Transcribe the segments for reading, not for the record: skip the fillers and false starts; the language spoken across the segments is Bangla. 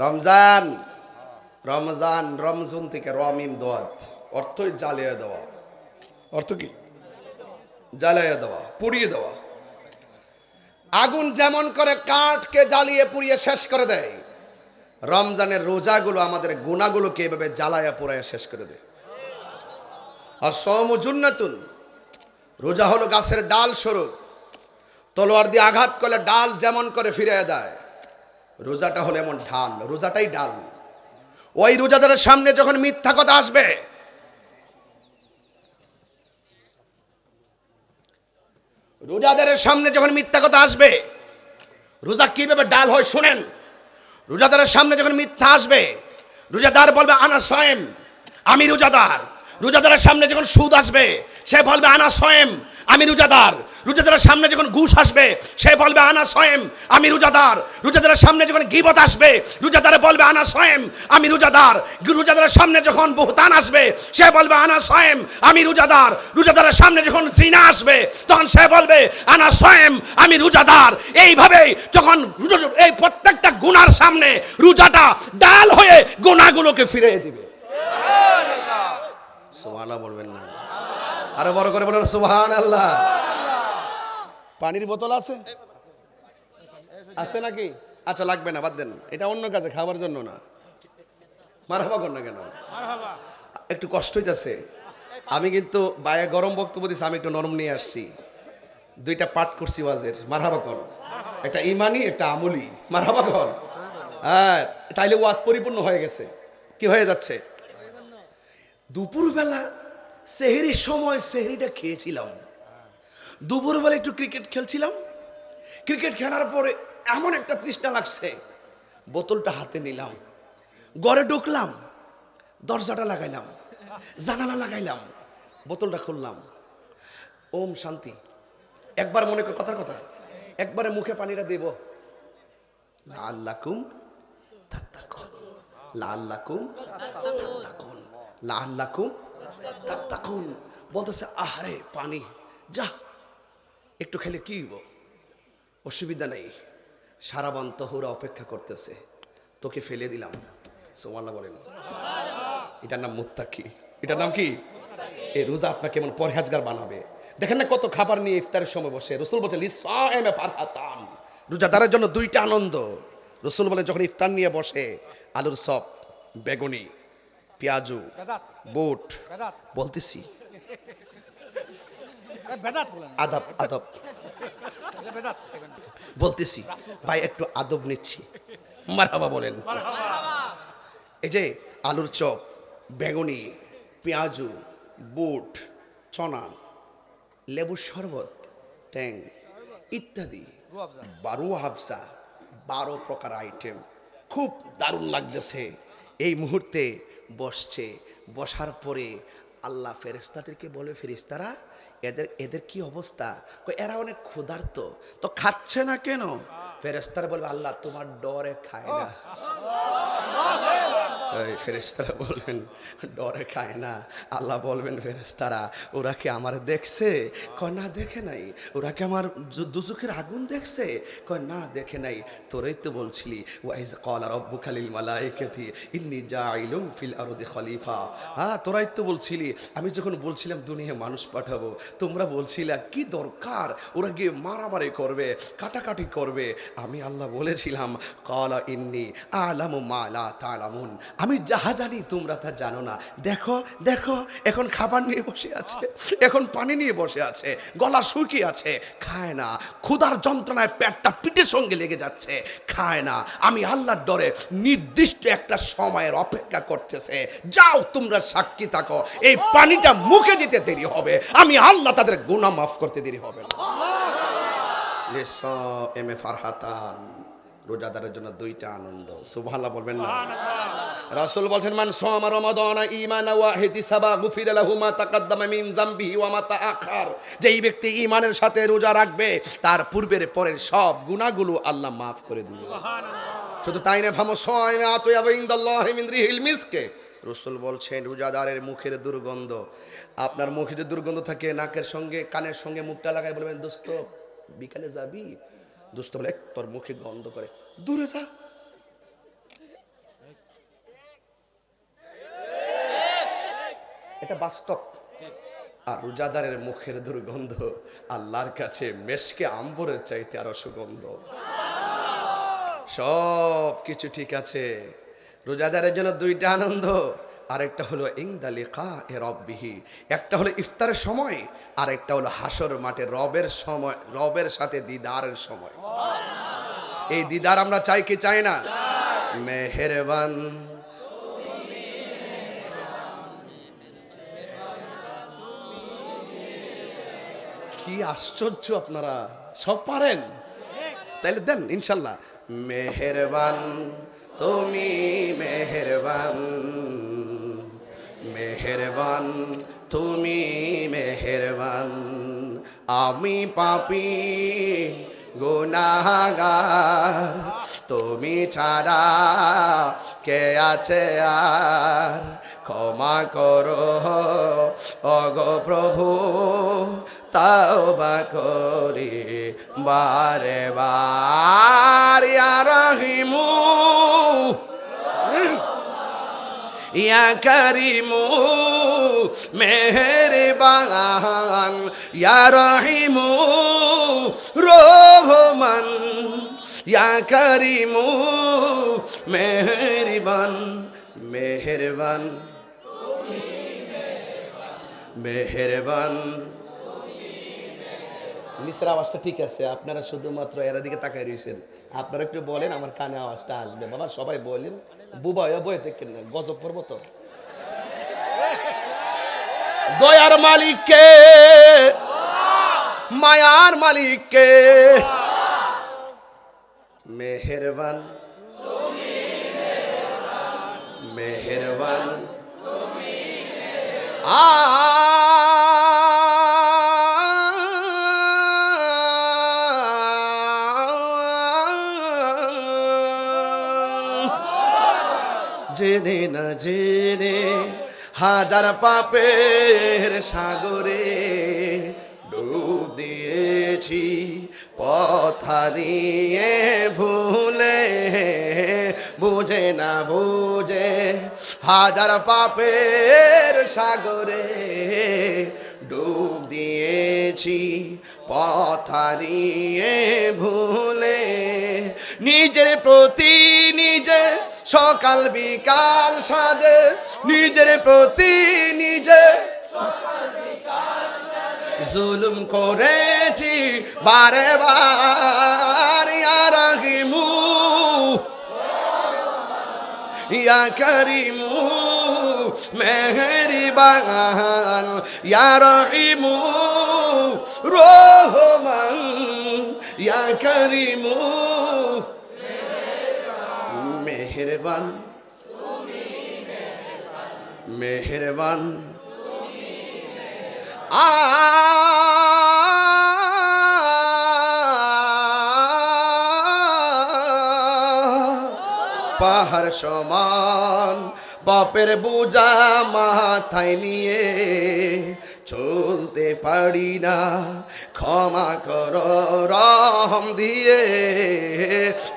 রমজান, রমজান রমজুন থেকে রমিম দোয়াত, অর্থই জ্বালিয়ে দেওয়া। অর্থ কি? জ্বালিয়ে দেওয়া, পুড়িয়ে দেওয়া। আগুন যেমন করে কাঠকে জ্বালিয়ে পুড়িয়ে শেষ করে দেয়, রমজানের রোজাগুলো আমাদের গুনাহগুলোকে এভাবে জ্বালায়া পোড়ায়া শেষ করে দেয়। আর সওমু জুন্নাতুন, রোজা হলো গাছের ডাল স্বরূপ। তলোয়ার দিয়ে আঘাত করলে ডাল যেমন করে ফিরিয়ে দেয়, রোজাটা হলো এমন ঢাল, রোজাটাই ডাল। ওই রোজাদারের সামনে যখন মিথ্যা কথা আসবে, রোজাদারের সামনে যখন মিথ্যা কথা আসবে, রোজা কিভাবে ডাল হয় শুনেন। রোজাদারের সামনে যখন মিথ্যা আসবে, রোজাদার বলবে আনা সায়েম, আমি রোজাদার। রোজাদারের সামনে যখন সুদ আসবে, সে বলবে আনা সায়েম, আমি রোজাদার। রোজাদারের সামনে যখন ঘুষ আসবে, সে বলবে আনা সায়েম, আমি রোজাদার। রোজাদারের সামনে যখন গীবত আসবে, রোজাদার বলবে আনা সায়েম, আমি রোজাদার। রোজাদারের সামনে যখন বুহতান আসবে, সে বলবে আনা সায়েম, আমি রোজাদার। রোজাদারের সামনে যখন জিনা আসবে, তখন সে বলবে আনা সায়েম, আমি রোজাদার। এইভাবে যখন এই প্রত্যেকটা গুনার সামনে রোজাটা ডাল হয়ে গুনাহগুলোকে ফিরিয়ে দিবে। সুবহানাল্লাহ বলবেন না? আরো বড় করে বলেন সুবহানাল্লাহ। পানির বোতল আছে? আছে নাকি? আচ্ছা লাগবে না, বাদ দেন, এটা অন্য কাজে, খাবার জন্য না। মারহাবা কর না কেন? একটু কষ্ট হইতেছে। আমি কিন্তু বায়া গরম বক্তব্য দিছি, আমি একটু নরম নিয়ে আসছি। দুইটা পাঠ করছি ওয়াজের। মারহাবা কর। একটা ইমানি, একটা আমলি। মারহাবা কর। হ্যাঁ, তাইলে ওয়াজ পরিপূর্ণ হয়ে গেছে। কি হয়ে যাচ্ছে? দুপুরবেলা সেহরির সময় সেহরিটা খেয়েছিলাম। দুপুরবেলা একটু ক্রিকেট খেলছিলাম। ক্রিকেট খেলার পরে এমন একটা তৃষ্ণা লাগছে, বোতলটা হাতে নিলাম, ঘরে ঢুকলাম, দরজাটা লাগাইলাম, জানালা লাগাইলাম, বোতলটা খুললাম। ওম শান্তি। একবার মনে কর, কথার কথা, একবারে মুখে পানিটা দেব, লাআল্লাকুম তাত্তাকুন, লাআল্লাকুম তাত্তাকুন, লাআল্লাকুম তাত্তাকুন। বলতেছে আহারে পানি, যা একটু খেলে কি হইব, অসুবিধা নেই, সারাবান তহুরা অপেক্ষা করতেছে, তোকে ফেলে দিলাম। সুবহানাল্লাহ বলেন। এটার নাম মুত্তাকি। এটার নাম কি? এই রোজা আপনাকে এমন পরহেজগার বানাবে। দেখেন না কত খাবার নিয়ে ইফতারের সময় বসে। রাসূল বলেন লিসাইমে ফারহাতান, রোজাদারের জন্য দুইটা আনন্দ। রাসূল বলেন যখন ইফতার নিয়ে বসে, আলুর চপ, বেগুনি, পেঁয়াজু, বুট, বলতেছি আদব আদব বলতেছি ভাই, একটু আদব নিচ্ছি। মারহাবা বলেন। এই যে আলুর চপ, বেগুনি, পেঁয়াজু, বুট, চনা, লেবুর শরবত, ট্যাং ইত্যাদি, 12 হাফসা, 12 প্রকার আইটেম, খুব দারুণ লাগতেছে। এই মুহূর্তে বসছে, বসার পরে আল্লাহ ফেরেশতাদেরকে বলে, ফেরেশতারা এদের এদের কি অবস্থা? এরা অনেক ক্ষুধার্ত, তো খাচ্ছে না কেন? ফেরেশতারা বলবে আল্লাহ তোমার ডরে খায় না। ফেরেশতারা বলবেন ডরে খায় না। আল্লাহ বলবেন ফেরেশতারা ওরা কি আমার দেখছে? কয় না দেখে নাই। ওরা কি আমার দুজখের আগুন দেখছে? কয় না দেখে নাই। তোরাই তো বলছিলি ওয়াইজ ক্বালা রাব্বুকা লিল মালাইকাতি ইন্নী জাইলুন ফিল আরদি খলিফা। হ্যাঁ, তোরাই তো বলছিলি, আমি যখন বলছিলাম দুনিয়ায় মানুষ পাঠাবো, তোমরা বলছিলা কি দরকার, ওরা গিয়ে মারামারি করবে, কাটাকাটি করবে। আমি আল্লাহ বলেছিলাম ক্বালা ইন্নী আ'লামু মা লা তা'লামুন, আমি যাহা জানি তোমরা তা জানো না। দেখো দেখো, এখন খাবার নিয়ে বসে আছে, এখন পানি নিয়ে বসে আছে, গলা শুকিয়ে আছে, খায় না। ক্ষুধার যন্ত্রণায় পেটটা পিঠের সঙ্গে লেগে যাচ্ছে, খায় না। আমি আল্লাহর ডরে নির্দিষ্ট একটা সময়ের অপেক্ষা করতেছে। যাও তোমরা সাক্ষী থাকো, এই পানিটা মুখে দিতে দেরি হবে, আমি আল্লাহ তাদের গুনাহ মাফ করতে দেরি হবে না। লিসাইমে ফারহাতান, রোজাদারের জন্য দুইটা আনন্দ। সুবহানাল্লাহ বলবেন না? রাসূল বলেন মান সামা রমাদান ঈমানান ওয়া ইহতিসাবা গুফিরা লাহু মা তাকাদ্দামা মিন যামবিহি ওয়া মা তাআখার। যেই ব্যক্তি ঈমানের সাথে রোজা রাখবে, তার পূর্বের পরের সব গুনাহগুলো আল্লাহ মাফ করে দিবেন। সুবহানাল্লাহ। শুধু তাই না, ফামা সাইমা আতয়াবা ইনদাল্লাহি মিন রিহিল মিসকে। রাসূল বলছেন রোজাদারের মুখের দুর্গন্ধ, আপনার মুখের দুর্গন্ধ থাকে, নাকের সঙ্গে কানের সঙ্গে মুখটা লাগায় বলবেন দোস্ত বিকালে যাবি? দোস্ত বলে তোর মুখে গন্ধ করে, দূরে যা। এটা বাস্তব। আর রোজাদারের মুখের দুর্গন্ধ আল্লাহর কাছে মেশকে আম্বরের চাইতে আরো সুগন্ধ। সব কিছু ঠিক আছে, রোজাদারের জন্য দুইটা আনন্দ, আরেকটা হলো ইনদা লিকায়ে রাব্বিহি, একটা হলো ইফতারের সময়, আর একটা হলো হাসর মাঠে রবের সময়, রবের সাথে দিদারের সময়। এই দিদার আমরা চাই কি চাই না? মেহেরবান কি আশ্চর্য, আপনারা সব পারেন, তাইলে দেন ইনশাল্লাহ। মেহেরবান তুমি মেহেরবান, মেহেরবান তুমি মেহেরবান, আমি পাপী গুনাহগার, তুমি ছাড়া কে আছে আর, ক্ষমা করো ওগো প্রভু, তাওবা করি বারে বার। ইয়া রহিমু ইয়া করিমু মেহেরবান, ইয়া রহিমু রহমান, ইয়া করিমু মেহেরবান, মেহেরবান মেহেরবান। নিচের আওয়াজটা ঠিক আছে, আপনারা শুধুমাত্র এর দিকে তাকাই রয়েছেন। আপনারা একটু বলেন, আমার কানে আওয়াজটা আসবে। বাবা সবাই বলেন, বুবা বয়ে দেখেন না, গজব পড়বো তো। দয়ার মালিককে, মায়ার মালিককে, মেহেরবান মেহেরবান। জেনে না জেনে হাজার পাপের সাগরে ডুব দিয়েছি, পথ হারিয়ে ভুলে, বুঝে না বুঝে হাজার পাপের সাগরে ডুব দিয়েছি, পথ হারিয়ে ভুলে, নিজের প্রতি নিজে সকাল বিকাল সাজে, নিজের প্রতি নিজে জুলুম করেছি বারে বার। ইয়া রহিমু ইয়া করিমু মেহেরবান, ইয়া রহিমু রহমান, ইয়া করিমু মেহেরবান মেহেরবান। পাহাড় সমান বাপের বোঝা মাথায় নিয়ে চলতে পারি না, ক্ষমা করো রহম দিয়ে।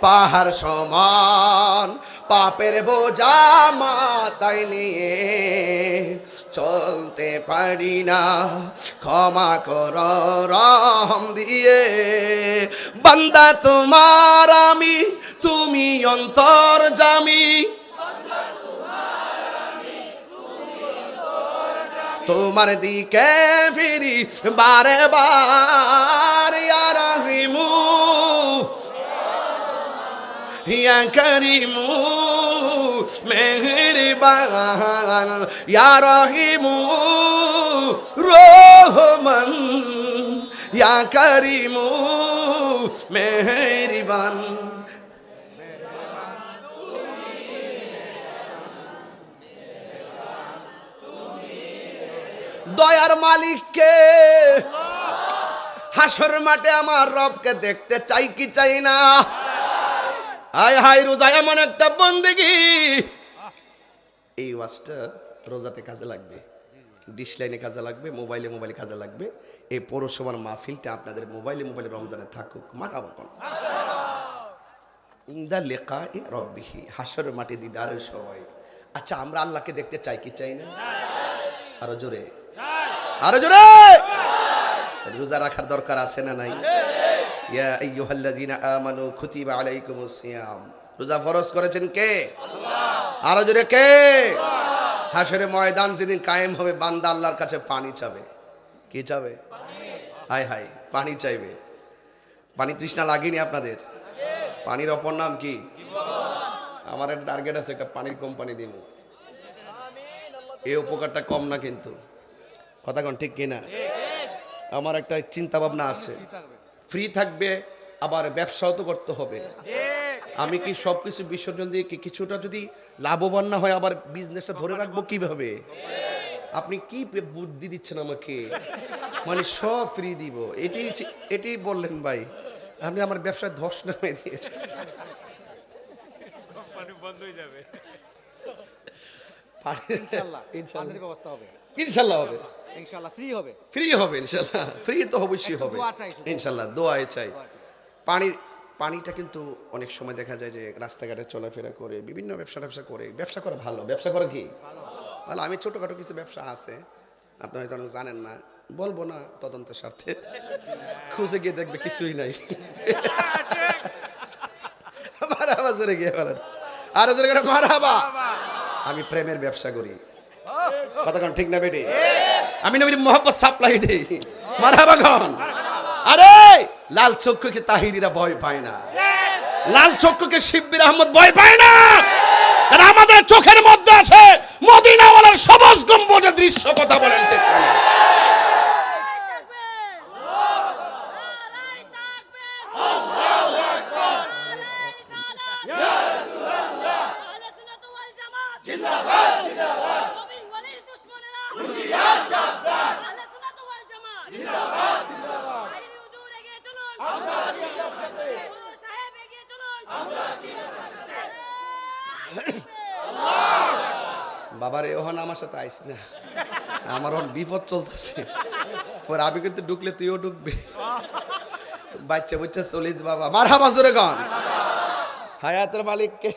পাহাড় সমান পাপের বোঝা মাথায় নিয়ে চলতে পারি না, ক্ষমা করো রহম দিয়ে। বান্দা তোমার আমি, তুমি অন্তর্যামী, তোমার দিকে ফিরি বারে বার। ইয়া রহিমু ইয়া করিমু মেহেরবান, ইয়া রহিমু রহমান, ইয়া করিমু মেহেরবান। দয়ার মালিককে, হাসর মাঠে আমার রবকে দেখতে চাই কি চাই না? আয় হায়, রোজা এমন একটা বন্দেগী, এই ওয়াজটা রোজাতে কাজে লাগবে, ডিশ লাইনে কাজে লাগবে, মোবাইলে কাজে লাগবে। এই পৌরসভার মাহফিলটা আপনাদের মোবাইলে রমজানে থাকুক। মারহাবা কোন ইনদা লিকায়ে রাব্বিহি, হাসর মাঠে দিদারের সময়। আচ্ছা, আমরা আল্লাহকে দেখতে চাই কি চাই না? আরো জোরে, আরো জোরে। রোজা রাখার দরকার আছে না নাই? ইয়া আইয়ুহাল্লাযীনা আমানু কুতিবা আলাইকুমুস সিয়াম। রোজা ফরজ করেছেন কে? আল্লাহ। আরো জোরে কে? আল্লাহ। হাশরে ময়দান যেদিন কায়েম হবে, বান্দা আল্লাহর কাছে পানি চাবে। কি চাবে? পানি। হায় হায়, পানি চাইবে। পানি তৃষ্ণা লাগেনি আপনাদের? পানির অপর নাম কি? আমার একটা টার্গেট আছে, একটা পানির কোম্পানি দিব। এই উপকারটা কম না কিন্তু, কথা কোন ঠিক কিনা? আমার একটা চিন্তা ভাবনা আছে, ফ্রি থাকবে আবার ব্যবসাও তো করতে হবে। আমি কি সবকিছু বিসর্জন দিয়ে কিছুটা যদি লাভবান না হয় আবার বিজনেসটা ধরে রাখবো কিভাবে? আপনি কি বুদ্ধি দিচ্ছেন আমাকে? মানে সব ফ্রি দিব, এটাই বললেন ভাই। আপনি আমার ব্যবসায় ধস নামে দিয়েছেন। বন্ধ হয়ে যাবে। ব্যবস্থা হবে ইনশাআল্লাহ, হবে ইনশাআল্লাহ, ফ্রি হবে, ফ্রি হবে ইনশাআল্লাহ, ফ্রি তো অবশ্যই হবে ইনশাআল্লাহ, দোয়াই চাই। পানিটা কিন্তু অনেক সময় দেখা যায় যে রাস্তাঘাটে চলাফেরা করে বিভিন্ন ব্যবসা করে, ব্যবসা করা ভালো, ব্যবসা করা কি ভালো। আমি ছোটখাটো কিছু ব্যবসা আছে, আপনারা হয়তো অনেক জানেন না, বলবো না তদন্তের স্বার্থে। খুঁজে গিয়ে দেখবে কিছুই নাই। মারহাবা জোরে গিয়ে বলেন, আরো জোরে করে মারহাবা। আমি প্রেমের ব্যবসা করি, কথা কোন ঠিক না বেটি? আমি নবীর মোহাম্মদ সাপ্লাই দেই, মারহাবা খান। আরে লাল চক্ষুকে তাহিরিরা ভয় পায় না, লাল চক্ষুকে শিব্বির আহমদ ভয় পায় না। কারণ আমাদের চোখের মধ্যে আছে মদিনাওয়ালার সবুজ গম্বুজের দৃশ্য, কথা বলেন ঠিক না? বাবারে ওহন আমার সাথে আইস না, আমার ওহন বিপদ চলতেছে। পর আমি কিন্তু ঢুকলে তুইও ঢুকবে, বাচ্চা বাচ্চা চলিস বাবা। মারহাবা জোরে গান, হায়াতের মালিক কে?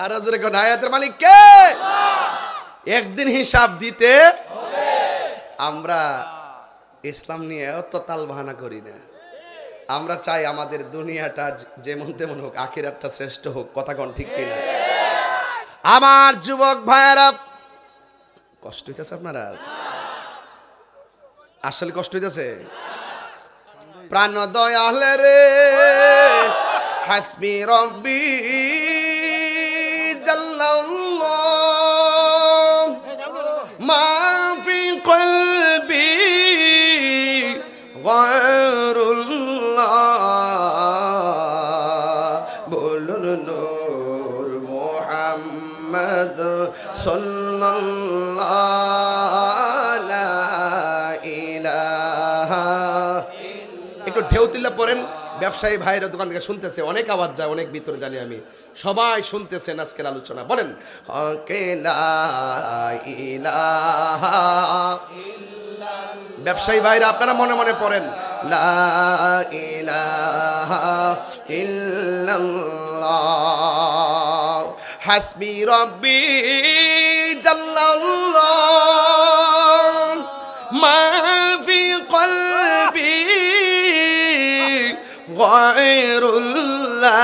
আর জোরে গান, হায়াতের মালিক কে? একদিন হিসাব দিতে আমরা ইসলাম নিয়ে অত তাল বাহানা করি না। আমরা চাই আমাদের দুনিয়াটা যেমন তেমন হোক, আখিরাতটা শ্রেষ্ঠ হোক, কথা কোন ঠিক কিনা? আমার যুবক ভাইয়েরা, কষ্ট হইতেছে আপনারা? আসলে কষ্ট হইতেছে? প্রাণ দয়াল রে, হাসবি রব্বি জাল্লাল্লাহ, মা ফি কলবি গায়রুল্লাহ, বলুন নূর মুহাম্মদ সাল্লাল্লাহু লা ইলাহা। একটু ঢেউ তুলে পড়েন, ব্যবসায়ী ভাইরা দোকান থেকে শুনতেছে, অনেক আওয়াজ যায়, অনেক ভিতরে জানি আমি, সবাই শুনতেছেন আজকের আলোচনা। বলেন ব্যবসায়ী ভাইরা আপনারা মনে মনে পড়েন, লা ইলাহা ইল্লাল্লাহ, হাসবি রব্বি জাল্লাল্লাহ, মা ফি কলবি গায়রুল্লাহ,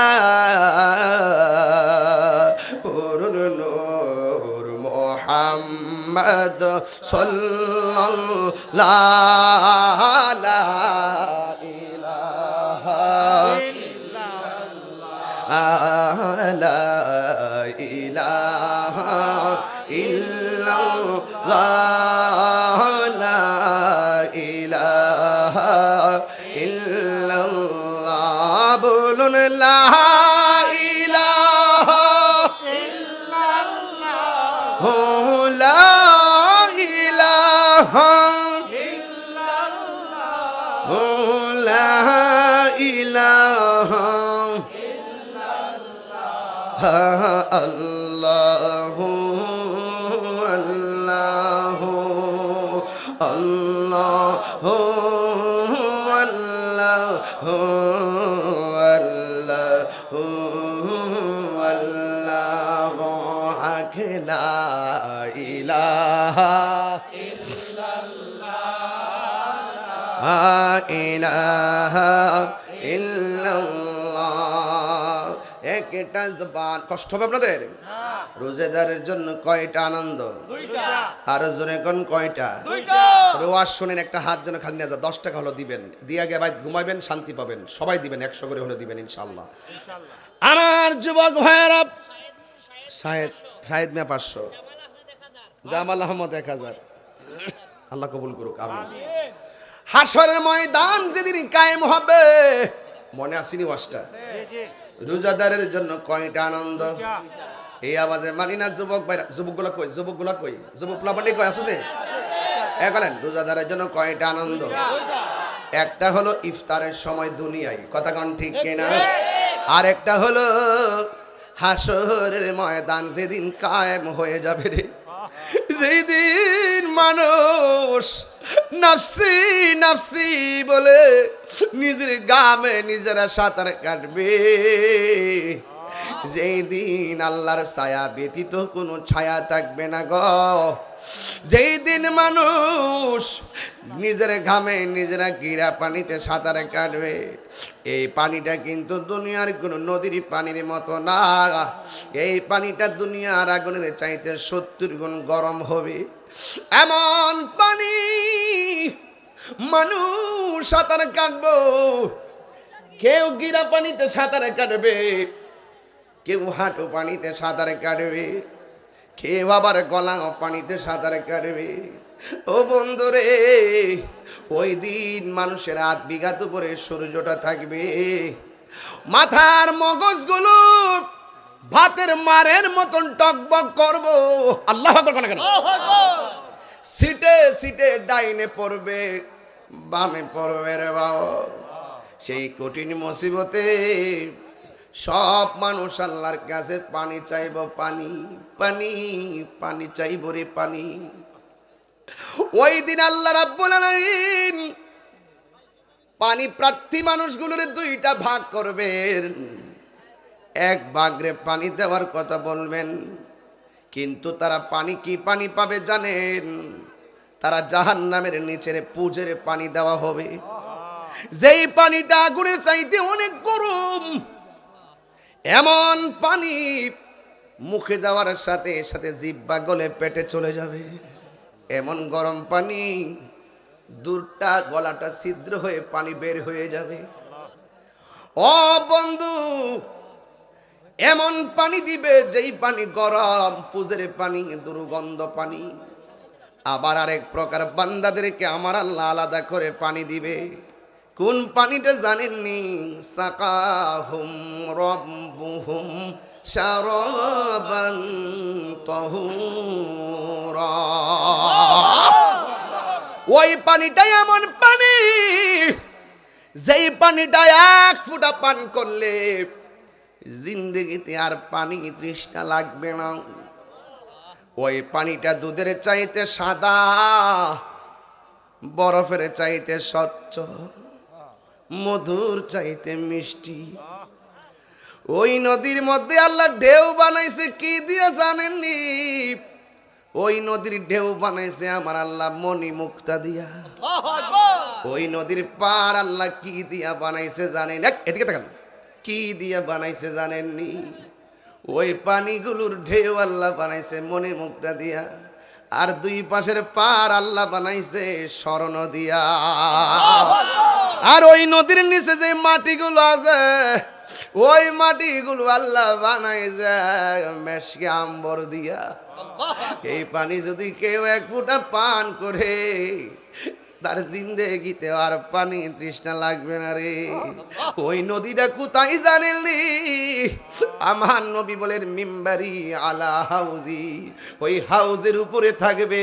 পুরুন নূর মুহাম্মদ সাল্লাল্লাহু লা ইলাহা ইল্লাল্লাহ, লা ইলাহা ইল্লাল্লাহ, লা ইলাহা ইল্লাল্লাহ, বলুন লা ইলাহা ইল্লাল্লাহ, লা ইলাহা ইল্লাল্লাহ, লা ইলাহা ইল্লাল্লাহ, আল্লাহু আল্লাহু আল্লাহু আল্লাহু আল্লাহু আল্লাহু ডাকে লা ইলাহা লা ইলাহা ইল্লাল্লাহ। একটা জবান, কষ্ট হবে আপনাদের? রোজাদারের জন্য কয়টা আনন্দ? আর জোরে কোন কয়টা? ওয়াজ শুনেন, একটা হাত যেন খালি না যায়। 10 টাকা হলো দিবেন, দিয়ে আগে ভাই ঘুমাইবেন, শান্তি পাবেন। সবাই দিবেন, 100 করে হলে দিবেন ইনশাআল্লাহ। আমার যুবক ভাইয়েরা, শাহেদ মিয়া 500, জামাল আহমদ 1000। আল্লাহ কবুল করুক, আমিন। হাশরের ময়দান যেদিন কায়েম হবে, মনে আসেনি ওয়াজটা? রোজাদারের জন্য কয়টা আনন্দ? এই আওয়াজে মানি না যুবক ভাইরা? যুবকগুলা কই? যুবকগুলা কই? যুবক প্লাবনি কই আছে? বলেন, রোজাদারের জন্য কয়টা আনন্দ? একটা হলো ইফতারের সময় দুনিয়ায়, কথা কোন ঠিক কিনা? আর একটা হলো হাশরের ময়দান যেদিন কায়েম হয়ে যাবে রে, যেই দিন মানুষ নাফসি নাফসি বলে নিজের গামে নিজেরা সাঁতার কাটবে, যেই দিন আল্লাহর ছায়া ব্যতীত কোনো ছায়া থাকবে না গো, যেই দিন মানুষ নিজের ঘামে নিজেরা গিরা পানিতে সাঁতার কাটবে, এই পানিটা কিন্তু দুনিয়ার কোনো নদীর পানির মতো না। এই পানিটা দুনিয়ার আগুনের চাইতে 70 গুণ গরম হবে। এমন পানি মানুষ সাঁতার কাটবো, কেউ গিরা পানিতে সাঁতার কাটবে, কেউ হাঁটু পানিতে সাঁতার কাটবে, কেউ আবার গলা পানিতে সাঁতার কাটবে। ও বন্ধুরে, ওই দিন মানুষের 8 বিঘাত উপরে সূর্যটা থাকবে, মাথার মগজগুলো ভাতের মারের মতন টকবক করব। আল্লাহু আকবার কেন? সিটে সিটে ডাইনে পড়বে, বামে পড়বে রে বাবা। সেই কঠিন মুসিবতে সব মানুষ আল্লাহর কাছে পানি চাইব, পানি পানি পানি চাইব রে পানি। ওই দিন আল্লাহ রাব্বুল আলামিন পানি প্রার্থী মানুষগুলোর 2টা ভাগ করবেন। এক ভাগরে পানি দেওয়ার কথা বলবেন, কিন্তু তারা পানি কি পানি পাবে জানেন? তারা জাহান্নামের নিচের পুজের পানি দেওয়া হবে, যেই পানিটা আগুনের চাইতে অনেক গরম। এমন পানি মুখে দেওয়ার সাথে সাথে জিহ্বা গলে পেটে চলে যাবে, এমন গরম পানি, দুধটা গলাটা ছিদ্র হয়ে পানি বের হয়ে যাবে। ও বন্ধু, এমন পানি দিবে যেই পানি গরম, পুজের পানি, দুর্গন্ধ পানি। আবার আরেক প্রকার বান্দাদেরকে আমার আল্লাহ আলাদা করে পানি দিবে। কোন পানিটা জানেননি? সাকাহুম রাব্বুহুম শারাবান তাহুরা। ওই পানিটাই এমন পানি, যেই পানিটা 1 ফোঁটা পান করলে জিন্দেগিতে আর পানি তৃষ্ণা লাগবে না। ওই পানিটা দুধের চাইতে সাদা, বরফের চাইতে স্বচ্ছ, মধুর চাইতে মিষ্টি। ওই নদীর মধ্যে আল্লাহ ঢেউ বানাইছে কি দিয়ে জানেননি? ওই নদীর ঢেউ বানাইছে আমার আল্লাহ মণি মুক্তা দিয়া। ওই নদীর পার আল্লাহ কি দিয়া বানাইছে জানেন? এদিকে তাকান, কি দিয়া বানাইছে জানেননি? ওই পানিগুলোর ঢেউ আল্লাহ বানাইছে মণি মুক্তা দিয়া, আর 2 পাশের পার আল্লাহ বানাইছে স্বর্ণ দিয়া। আর ওই নদীর নিচে যে মাটিগুলো আছে, ওই মাটিগুলো আল্লাহ বানাইছে মেশকে আম্বর দিয়া। এই পানি যদি কেউ 1 ফোঁটা পান করে, তার জিন্দেগিতে আর পানি তৃষ্ণা লাগবে না রে। ওই নদীটা কোথায় জানেননি? আমার নবী বলেন, মিম্বারি আলা হাউজি। ওই হাউজের উপরে থাকবে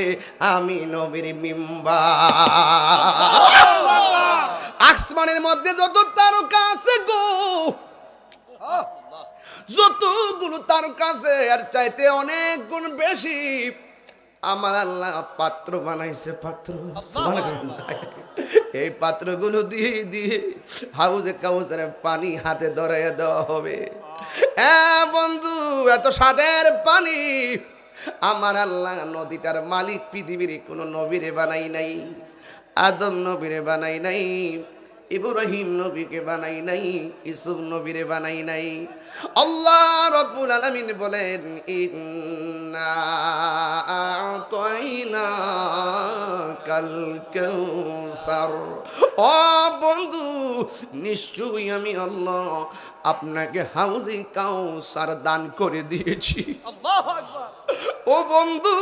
আমি নবীর মিম্বার। আসমানের মধ্যে যত তারকা আছে গো, যতগুলো তারকা আছে, আর চাইতে অনেক গুণ বেশি আমার আল্লাহ পাত্র বানাইছে, পাত্র। এই পাত্রগুলো দিয়ে দিয়ে হাউজে কাউসারে পানি হাতে ধরে দেওয়া হবে। বন্ধু, এত স্বাদের পানি আমার আল্লাহ নদীটার মালিক পৃথিবীর কোনো নবীরে বানাই নাই, আদম নবীরে বানাই নাই, ইব্রাহিম নবীকে বানাই নাই, ইউসুফ নবীরে বানাই নাই। আল্লাহ রাব্বুল আলামিন বলেন ইন্না আ'তাইনাকাল কাউসার। ও বন্ধু, নিশ্চয়ই আমি আল্লাহ আপনাকে হাউজে কাউসার দান করে দিয়েছি। আল্লাহু আকবার। ও বন্ধু,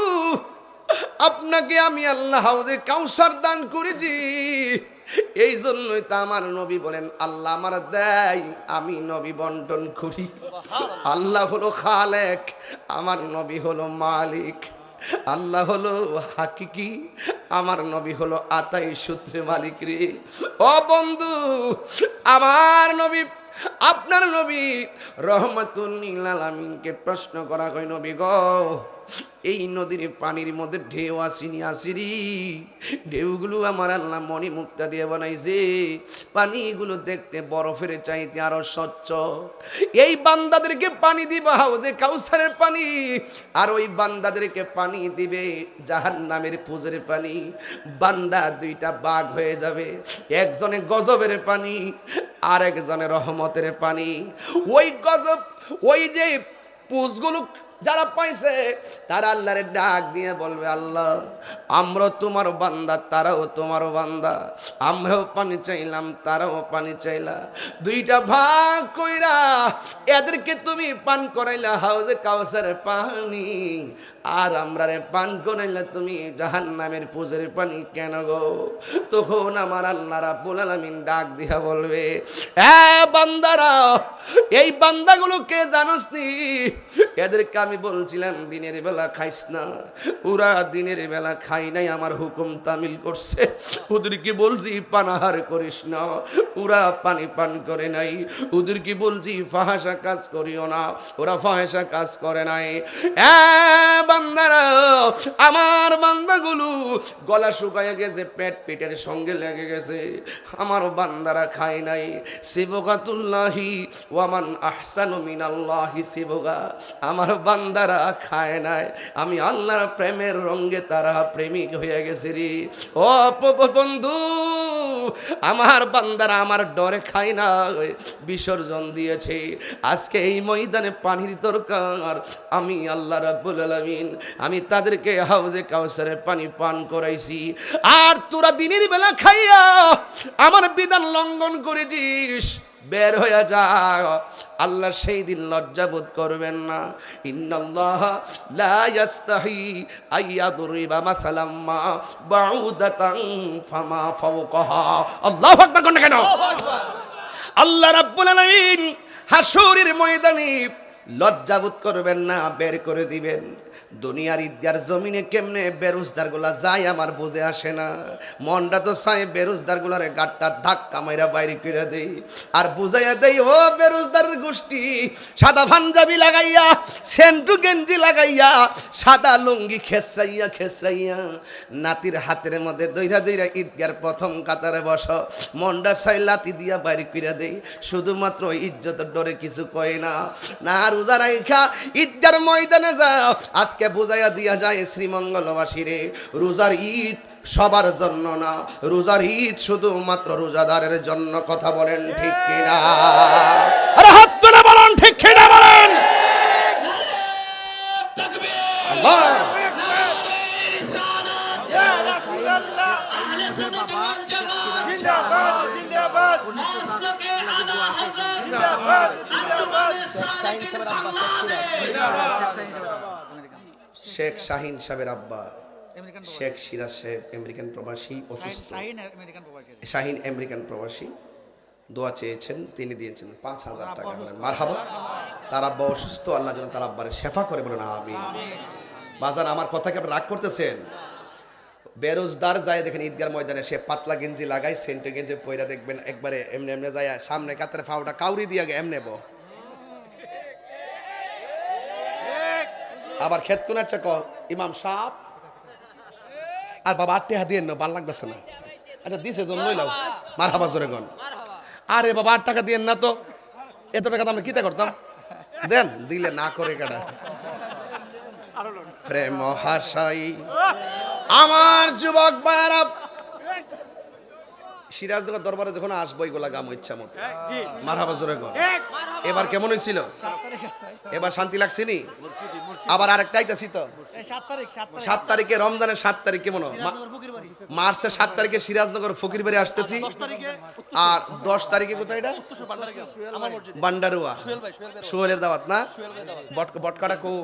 আপনাকে আমি আল্লাহ হাউজে কাউসার দান করেছি। এই জন্যই তো আমার নবী বলেন আল্লাহ আমার দেয়, আমি নবী বন্টন করি। আল্লাহ হলো খালেক, আমার নবী হলো মালিক। আল্লাহ হলো হাকিকি, আমার নবী হলো আতাই সূত্রে মালিক রে। ও বন্ধু, আমার নবী, আপনার নবী রহমাতুল লিল আলামিনকে প্রশ্ন করা হয়, নবী গো, এই নদীর পানির মধ্যে ঢেউ আসিনি আসিরি, ঢেউগুলো আমার আল্লাহ মণি মুক্তা দিয়ে বানাইছে, পানিগুলো দেখতে বরফের চাইতে আরো স্বচ্ছ। এই বান্দাদেরকে পানি দিবা হাউজে কাউসারের পানি, আর ওই বান্দাদেরকে পানি দিবে জাহান্নামের পুজের পানি। বান্দা দুইটা বাঘ হয়ে যাবে, একজনে গজবের পানি আর একজনে রহমতের পানি। ওই গজব, ওই যে পুজগুলো যারা পাইছে তারা আল্লাহরে ডাক দিয়ে বলবে আল্লাহ আমরা তোমার বান্দা, তারাও তোমার বান্দা, আমরাও পানি চাইলাম তারাও পানি চাইলা, দুইটা ভাগ কইরা এদেরকে তুমি পান করাইলা হাউজে কাউসারের পানি, আর আমরা রে পান করাইলা তুমি জাহান্নামের পুজের পানি কেন গো? তখন আমার আল্লাহ রাব্বুল আলামিন ডাক দিয়া বলবে, এ বান্দারা, এই বান্দাগুলো কে জানোস নি? এদেরকে আমি বলছিলাম দিনের বেলা খাইস না, ওরা দিনের বেলা খাই নাই, আমার হুকুম তামিল করছে। ওদেরকে বলছি পানাহার করিস না, ওরা পানি পান করে নাই। ওদেরকে বলছি ফাহাসা কাজ করিও না, ওরা ফাহাসা কাজ করে নাই। বান্দারা, আমার বান্দাগুলো গলা শুকায় গেছে, পেট পেটের সঙ্গে লেগে গেছে, আমার বান্দারা খায় নাই। সিবগাতুল্লাহি ওয়ামান আহসানু মিনাল্লাহি সিবগা, আমার বান্দারা খায় নাই, আমি আল্লাহর প্রেমের রঙে তারা প্রেমিক হয়ে গেছে রে। ও বন্ধু, আমার বান্দারা আমার ডরে খায় না, বিসর্জন দিয়েছে। আজকে এই ময়দানে পানির দরকার, আমি আল্লাহ রাব্বুল আলামিন আমি তাদেরকে হাউজে কাউসারের পানি পান করাইছি। আর তোরা দিনের বেলা খাইয়া আমার বিধান লঙ্ঘন করেছিস, বের হয়ে যা। আল্লাহ সেই দিন লজ্জাবোধ করবেন না। ইন্নাল্লাহ লা ইয়াস্তাহি আইয়াদরিবা মাসালাম মা বাউদাতান ফামা ফাওকাহা। আল্লাহু আকবার কোন কেন? আল্লাহ রাব্বুল আলামিন হাসরের ময়দানে লজ্জাবোধ করবেন না, বের করে দিবেন। দুনিয়ার ঈদগার জমিনে কেমনে বেরোজদার গুলা যায় আমার বুঝে আসে না। মনটা তো চায় বেরোজদার গুলারে গাটটা ধাক্কা মাইরা বাইরে করে দেই, আর বুঝাইয়া দেই ও বেরোজদার গোষ্ঠী, সাদা পাঞ্জাবি লাগাইয়া, সেন্টু গেঞ্জি লাগাইয়া, সাদা লুঙ্গি খেসরাইয়া খেসরাইয়া নাতির হাতের মধ্যে দইরা দইরা ঈদগার প্রথম কাতারে বস। মনটা চাই লাতি দিয়া বাইরে করে দেই, শুধুমাত্র ইজ্জতের ডরে কিছু কয় না। না রোজা রাইখা ঈদগার ময়দানে যাও, আজকে বুঝাইয়া দিয়া যায় শ্রীমঙ্গলবাসী রে, রোজার ঈদ সবার জন্য না, রোজার ঈদ শুধুমাত্র রোজাদারের জন্য। কথা বলেন ঠিক কিনা? আরে হাত তুলে বলেন ঠিক কিনা বলেন। আল্লাহ শেখ শাহিন সাহেবের আব্বা শেখ সিরাজ সাহেব আমেরিকান প্রবাসী, অসুস্থ। শাহিন আমেরিকান প্রবাসী দোয়া চেয়েছেন, তিনি দিয়েছেন 5,000 টাকা। মারহাবা। তার আব্বা অসুস্থ, আল্লাহ যেন তার আব্বারে শেফা করে, বলেন আমিন। বাজান আমার কথাকে আপনি রাগ করতেছেন? বেরোজদার যায় দেখেন ঈদগার ময়দানে, সে পাতলা গেঞ্জি লাগায়, সেন্টু গেঞ্জি পয়রা দেখবেন একবারে এমনি এমনি যায়, সামনে কাতারে ফাউটা কাউরি দিয়ে এমনে বো। আবার খেত কোন আচ্ছা ইমাম সাহেব আর বাবা 8 টাকা দিয়ে ভাল লাগতেছে না, আচ্ছা দিছে জন লইলাও, মারহাবা জোরে গন। আরে বাবা 8 টাকা দিয়েন না তো, এত টাকা তো আমরা কিতা করতাম, দেন দিলে না করে কেডা। প্রেম হাসাই আমার যুবক ভাইরা সিরাজনগর দরবারে যখন আসবো এগুলা গাম ইচ্ছা মতো মারহাবা জোরে গো। এবার কেমন হয়েছিল? এবার শান্তি লাগছে নি? আবার আরেকটা আইতাছি তো 7 তারিখে, রমজানের 7 তারিখ, কেমন মার্চের 7 তারিখে সিরাজনগর ফকির বাড়ি আসতেছি। আর 10 তারিখে কোথায় এটা? বান্ডারুয়া সোহেলের দাওয়াত না? বটকাটা কো?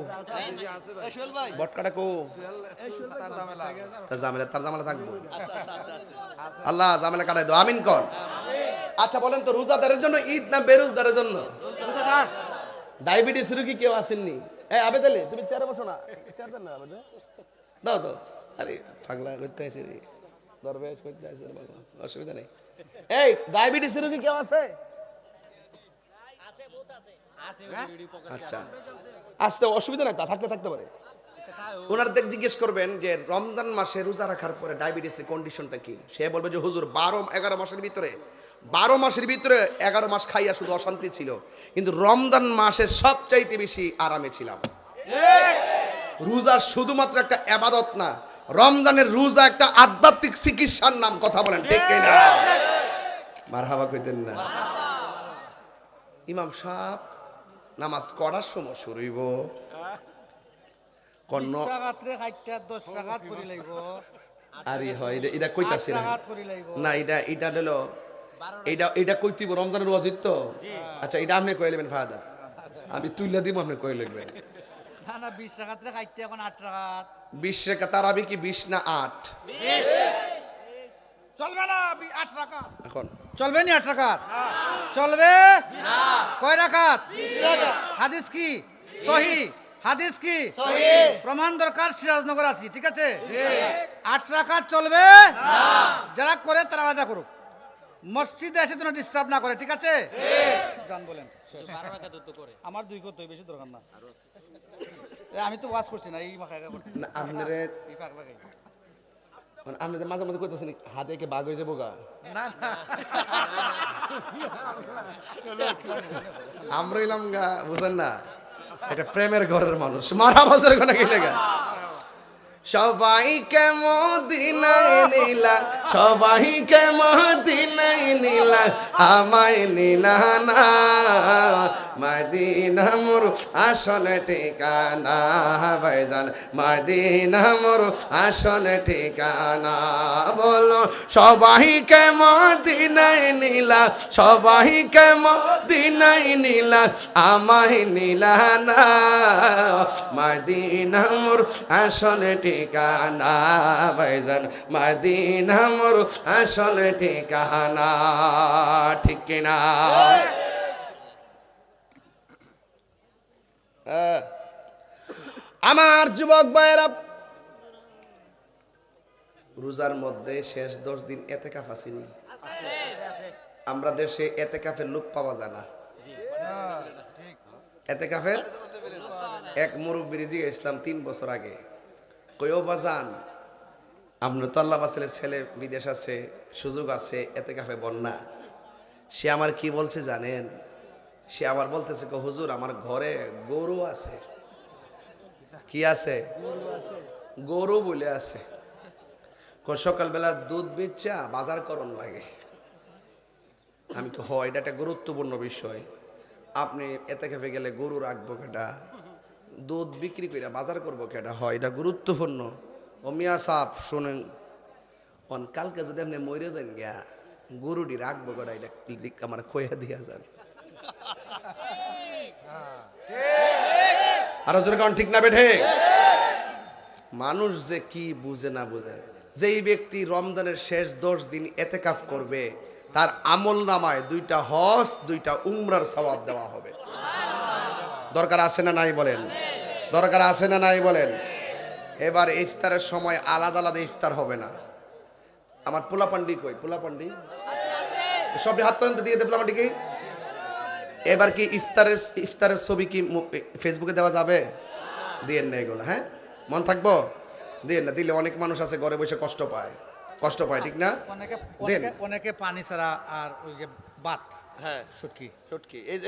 বটকাটা কো? তার জামেলা থাকবো। আল্লাহ জামেলা কাটাই দাও, আমিন কর। আচ্ছা বলেন তো, রোজাদারের জন্য ঈদ না বেরোজদারের জন্য? ডায়াবেটিস রোগী কেউ আসেননি? আবে তাহলে তুমি চেয়ারে বসো না, চেয়ার দেন না আবে, দাও তো। আরে পাগলা করতে আসি রে, দরবেশ করতে আসি, অসুবিধা নেই। এই ডায়াবেটিস রোগী কেউ আছে? আচ্ছা আসতে অসুবিধা নাই, তা থাকতে পারে। ওনার দেখ জিজ্ঞেস করবেন যে রমজান মাসে রোজা রাখার পরে ডায়াবেটিসের কন্ডিশনটা কি? সে বলবে যে হুজুর 11 মাসের ভিতরে 11 মাস খাইয়া শুধু অশান্তি ছিল, কিন্তু রমজান মাসে সবচাইতে বেশি আরামে ছিলাম। রোজা শুধুমাত্র একটা ইবাদত না, রমজানের রোজা একটা আধ্যাত্মিক চিকিৎসার নাম। কথা বলেন ঠিক কিনা? মারহাবা কইতেন না? ইমাম সাহেব নামাজ করার সময় শুরু হইব আরে হয় এটা কইতাছি না, এটা হলো এটা কইতিব রমজানের ওয়াজিব তো। আচ্ছা এটা আপনি কই নেবেন ফায়দা, আমি তুইলা দিব, আপনি কই লিখবেন। না না 20 রাকাত রে খাইতে এখন 8 রাকাত। 20 রাকাত তারাবি কি 20 না 8? 20 চলবে না 8 রাকাত। এখন চলবে নি 8 রাকাত? চলবে না। কয় রাকাত? 20 রাকাত। হাদিস কি সহিহ? হাদিস কি সহিহ? প্রমাণ দরকার, সিরাজনগর আছি, ঠিক আছে? ঠিক। 8 রাকাত চলবে না। যারা করে তারা আলাদা করুক, মসজিদে এসে যেন ডিস্টার্ব না করে, ঠিক আছে? ঠিক। জান বলেন 12 রাকাত তো করে আমার 2 করতে বেশি দরকার না। আমি তো ওয়াজ করছি না, এই মাখা করছি না। আপনারে এই ফাঁক ফাঁক মানে আপনি মাঝে মাঝে কইতেছেন হাতে কে বাগ হয়ে যাবো গা। না না আমরা এলাম গা, বুঝেন না, এটা প্রেমের ঘরের মানুষ। মারা বাজার কোনা গেলে গা সবাইকে মদিনায় নিলা, সবাইকে মদিনায় নিলা, আমায় নিলা না। মদিনা মোর আসল ঠিকানা ভাইজান, মদিনা মোর আসল ঠিকানা। বলো সবাইকে মদিনায় নিলা, সবাইকে মদিনায় নিলা, আমায় নিলা না। মদিনা মোর আসল ঠিকানা ভাইজান, মদিনা মোর আসল ঠিকানা। ঠিক কিনা? আমার যুবক ভাইয়েরা, রোজার মধ্যে শেষ 10 দিন এতেকাফ আসেনি? আমরা দেশে এতেকাফের লোক পাওয়া যায় না। এতেকাফের এক মুরব্বি ইসলাম 3 বছর আগে কয়ও বাজান, আমরা তো আল্লাহ বাসেলের ছেলে বিদেশ আছে, সুযোগ আছে, এতেকাফে বন্যা। সে আমার কি বলছে জানেন? সে আমার বলতেছে হুজুর আমার ঘরে গরু আছে। কি আছে? গরু বলে আছে। সকালবেলা দুধ বেচা বাজার করণ লাগে। আমি তো হয় এটা একটা গুরুত্বপূর্ণ বিষয়। আপনি এতেকাফে গেলে গরু রাখবো কেটা, দুধ বিক্রি করে বাজার করবো কেটা, হয় এটা গুরুত্বপূর্ণ। ও মিয়া সাপ শোনেন, কালকে যদি আপনি মরে যান গিয়া গরুটি রাখবো কেটা, এটা আমার খোয়া দিয়া যান। আরো জোরে কারণ ঠিক না বেঠে? মানুষ যে কি বুঝে না বুঝে, যেই ব্যক্তি রমজানের শেষ 10 দিন এতেকাফ করবে তার আমল নামায় 2টা হজ 2টা উমরার সওয়াব দেওয়া হবে। দরকার আছে না নাই বলেন? দরকার আছে না নাই বলেন? এবার ইফতারের সময় আলাদা আলাদা ইফতার হবে না। আমার পোলাপান্ডি কই? পোলাপান্ডি সব হাত পর্যন্ত দিয়ে দে। পোলাপান্ডিকে এবার কি ইফতারের ছবি কি ফেসবুকে দেওয়া যাবে? দিয়েন না এগুলো, হ্যাঁ মন থাকবো, দিয়েন না। দিলে অনেক মানুষ আছে ঘরে বসে কষ্ট পায়, ঠিক না? অনেকে পানি ছাড়া আর ওই যে ভাত হ্যাঁ শুটকি শুটকি এই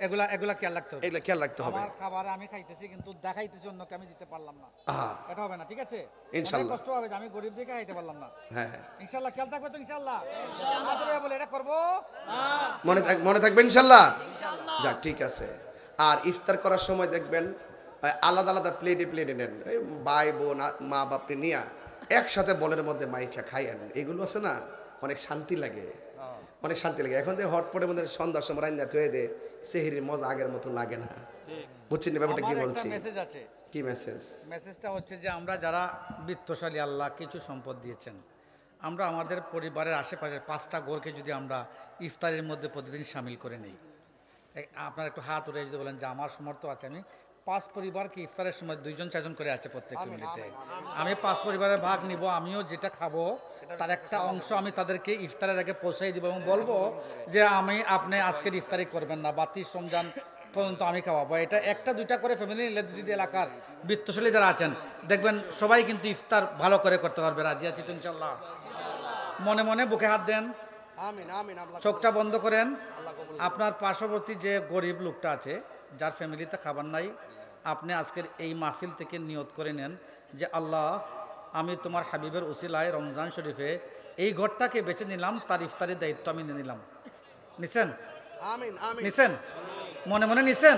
এগুলা এগুলা খেয়াল রাখতে হবে। এগুলা খেয়াল রাখতে হবে। আমার খাবারে আমি খাইতেছি কিন্তু দেখাইতেছি অন্যকে আমি দিতে পারলাম না, আহা, এটা হবে না, ঠিক আছে? ইনশাল্লাহ। অনেক কষ্ট হবে যে আমি গরিব দিকে খাইতে পারলাম না। হ্যাঁ হ্যাঁ ইনশাল্লাহ খেয়াল থাকবে তো, ইনশাল্লাহ। বলে এটা করবো না। মনে থাকবে ইনশাল্লাহ। যাক ঠিক আছে। আর ইফতার করার সময় দেখবেন আলাদা আলাদা প্লেটে নেন, এই ভাই বোন মা বাপকে নিয়ে একসাথে বলের মধ্যে মাইখা খাইয়েন, এগুলো আছে না অনেক শান্তি লাগে, অনেক শান্তি লাগে। এখন যে হটপটের মধ্যে সন্ধ্যার সময় রান্না থয়ে দে, সেহরির মজা আগের মতো লাগে না। বুঝছেন না ব্যাপারটা কি আমার একটা বলছি? মেসেজ আছে। কি মেসেজ? মেসেজটা হচ্ছে যে আমরা যারা বিত্তশালী, আল্লাহ কিছু সম্পদ দিয়েছেন, আমরা আমাদের পরিবারের আশেপাশের 5টা ঘরকে যদি আমরা ইফতারের মধ্যে প্রতিদিন সামিল করে নেই। আপনার একটু হাত উঠে যদি বলেন যে আমার সমর্থ আছে, আমি 5 পরিবারকে ইফতারের সময় 2জন 4জন করে আছে প্রত্যেক ফ্যামিলিতে, আমি 5 পরিবারের ভাগ নিব, আমিও যেটা খাবো তার একটা অংশ আমি তাদেরকে ইফতারের আগে পৌঁছাই দিব এবং বলবো যে আপনি আজকের ইফতারি করবেন না, বাতি রমজান পর্যন্ত আমি খাওয়াবো। এটা 1টা 2টা করে ফ্যামিলি নিলে যদি এলাকার বিত্তশালী যারা আছেন দেখবেন সবাই কিন্তু ইফতার ভালো করে করতে পারবে। রাজি আছি তো ইনশাল্লাহ? মনে মনে বুকে হাত দেন, আমিন আমিন। চোখটা বন্ধ করেন। আপনার পার্শ্ববর্তী যে গরিব লোকটা আছে, যার ফ্যামিলিতে খাবার নাই, আপনি আজকের এই মাহফিল থেকে নিয়ত করে নেন যে আল্লাহ, আমি তোমার হাবিবের উসিলায় রমজান শরীফে এই ঘরটাকে বেছে নিলাম, তার ইফতারের দায়িত্ব আমি নিয়ে নিলাম। নিছেন? আমিন আমিন। নিছেন? মনে মনে নিছেন?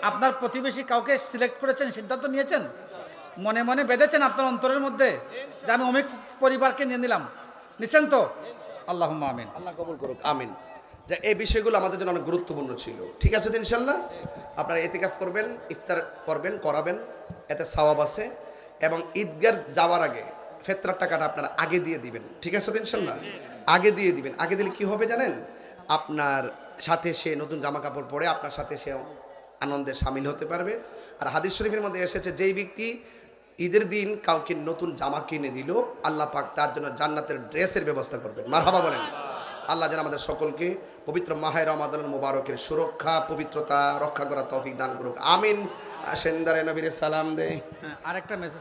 আপনার প্রতিবেশী কাউকে সিলেক্ট করেছেন, সিদ্ধান্ত নিয়েছেন, মনে মনে বেঁধেছেন আপনার অন্তরের মধ্যে যে আমি অমিক পরিবারকে নিয়ে নিলাম। নিছেন তো? আল্লাহুম্মা আমিন। আল্লাহ কবুল করুক, আমিন। যে এই বিষয়গুলো আমাদের জন্য অনেক গুরুত্বপূর্ণ ছিল। ঠিক আছে তো ইনশাল্লাহ? আপনারা ইতিকাফ করবেন, ইফতার করবেন, করাবেন, এতে সওয়াব আছে। এবং ঈদগাহ যাওয়ার আগে ফিতরার টাকাটা আপনারা আগে দিয়ে দিবেন। ঠিক আছে তো ইনশাল্লাহ? আগে দিয়ে দিবেন। আগে দিলে কি হবে জানেন? আপনার সাথে সে নতুন জামা কাপড় পরে আপনার সাথে সে আনন্দে সামিল হতে পারবে। আর হাদিস শরীফের মধ্যে এসেছে, যেই ব্যক্তি ঈদের দিন কাউকে নতুন জামা কিনে দিল, আল্লাহ পাক তার জন্য জান্নাতের ড্রেসের ব্যবস্থা করবেন। মারহাবা বলেন। আল্লাহ যেন আমাদের সকলকে পবিত্র মাহে রমাদানুল মুবারকের সুরক্ষা, পবিত্রতা রক্ষা করার তৌফিক দান করুক, আমিন। সেন্দারে নবীর সালাম দেয়। আরেকটা মেসেজ